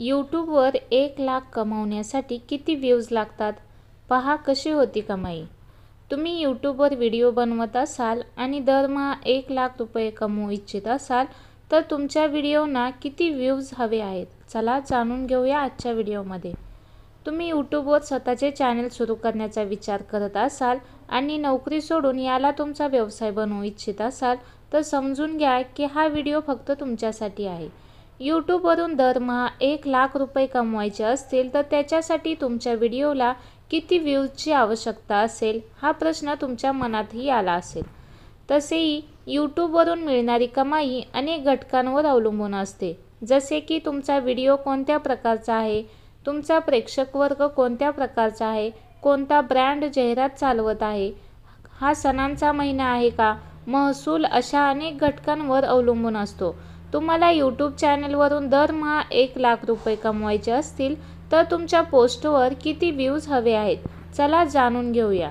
यूट्यूबवर 1,00,000 कमावण्यासाठी किती व्ह्यूज लागतात? पहा कशी होती कमाई. तुम्ही यूट्यूबवर व्हिडिओ बनवत असाल आणि दरमहा 1,00,000 रुपये कमवू इच्छित असाल तर तुमच्या व्हिडिओना किती व्ह्यूज हवे आहेत? चला जाणून घेऊया आजच्या व्हिडिओमध्ये. तुम्ही यूट्यूबवर स्वतःचे चॅनल सुरू करण्याचा विचार करत असाल आणि नोकरी सोडून याला तुमचा व्यवसाय बनवू इच्छित असाल तर समजून घ्या की हा व्हिडिओ फक्त तुमच्यासाठी आहे. यूट्यूबवरून दरमहा 1,00,000 रुपये कमवायचे असतील तर त्याच्यासाठी तुमच्या व्हिडिओला किती व्ह्यूजची आवश्यकता असेल हा प्रश्न तुमच्या मनातही आला असेल. तसेही यूट्यूबवरून मिळणारी कमाई अनेक घटकांवर अवलंबून असते, जसे की तुमचा व्हिडिओ कोणत्या प्रकारचा आहे, तुमचा प्रेक्षक वर्ग कोणत्या प्रकारचा आहे, कोणता ब्रँड जाहिरात चालवत आहे, हा सणांचा महिना आहे का, महसूल अशा अनेक घटकांवर अवलंबून असतो. तुम्हाला यूट्यूब चॅनलवरून दरमहा 1,00,000 रुपये कमवायचे असतील तर तुमच्या पोस्टवर किती व्ह्यूज हवे आहेत? चला जाणून घेऊया.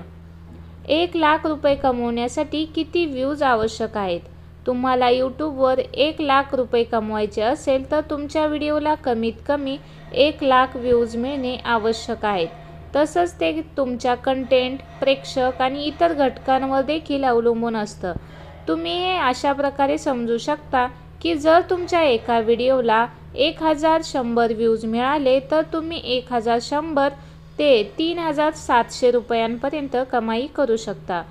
1,00,000 रुपये कमवण्यासाठी किती व्ह्यूज आवश्यक आहेत? तुम्हाला यूट्यूबवर 1,00,000 रुपये कमवायचे असेल तर तुमच्या व्हिडिओला कमीत कमी 1,00,000 व्ह्यूज मिळणे आवश्यक आहेत. तसंच ते तुमच्या कंटेंट, प्रेक्षक आणि इतर घटकांवर देखील अवलंबून असतं. तुम्ही हे अशा प्रकारे समजू शकता की जर तुमच्या एका व्हिडिओला 1,100 व्ह्यूज मिळाले तर तुम्ही 1,100 ते 3,700 रुपयांपर्यंत कमाई करू शकता.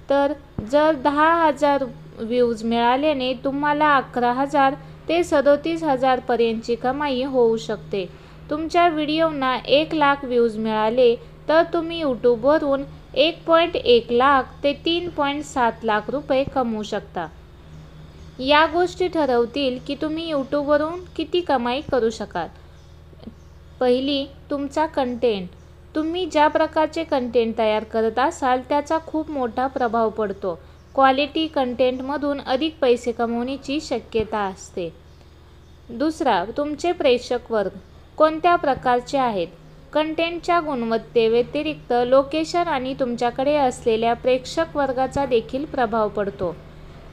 तर जर 10,000 व्ह्यूज मिळाल्याने तुम्हाला 11,000 ते 37,000 पर्यंतची कमाई होऊ शकते. तुमच्या व्हिडिओना 1,00,000 व्ह्यूज मिळाले तर तुम्ही यूट्यूबवरून 1.1 लाख ते 3.7 लाख रुपये कमवू शकता. या गोष्टी ठरवतील की तुम्ही यूट्यूबवरून किती कमाई करू शकाल. पहिली, तुमचा कंटेंट. तुम्ही ज्या प्रकारचे कंटेंट तयार करत असाल त्याचा खूप मोठा प्रभाव पडतो. क्वालिटी कंटेंटमधून अधिक पैसे कमवण्याची शक्यता असते. दुसरा, तुमचे प्रेक्षक वर्ग कोणत्या प्रकारचे आहेत. कंटेंटच्या गुणवत्तेव्यतिरिक्त लोकेशन आणि तुमच्याकडे असलेल्या प्रेक्षक वर्गाचा देखील प्रभाव पडतो.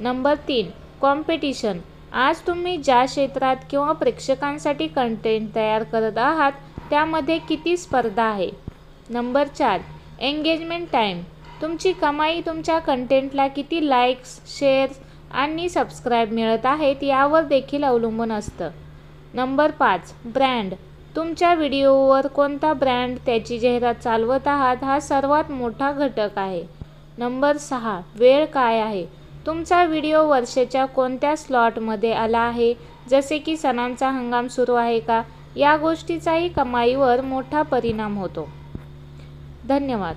Number 3, competition. आज तुम्ही ज्या क्षेत्रात किंवा प्रेक्षकांसाठी कंटेंट तयार करत आहात त्यामध्ये किती स्पर्धा आहे. Number 4, engagement time. तुमची कमाई तुमच्या कंटेंटला किती लाईक्स, शेअर्स आणि सबस्क्राईब मिळत आहेत यावर देखील अवलंबून असतं. Number 5, brand. तुमच्या व्हिडिओवर कोणता ब्रँड त्याची जाहिरात चालवत आहात हा सर्वात मोठा घटक आहे. नंबर 6, वेळ काय आहे. तुमचा व्हिडिओ वर्षाच्या कोणत्या स्लॉटमध्ये आला आहे, जसे की सणांचा हंगाम सुरू आहे का, या गोष्टीचाही कमाईवर मोठा परिणाम होतो. धन्यवाद.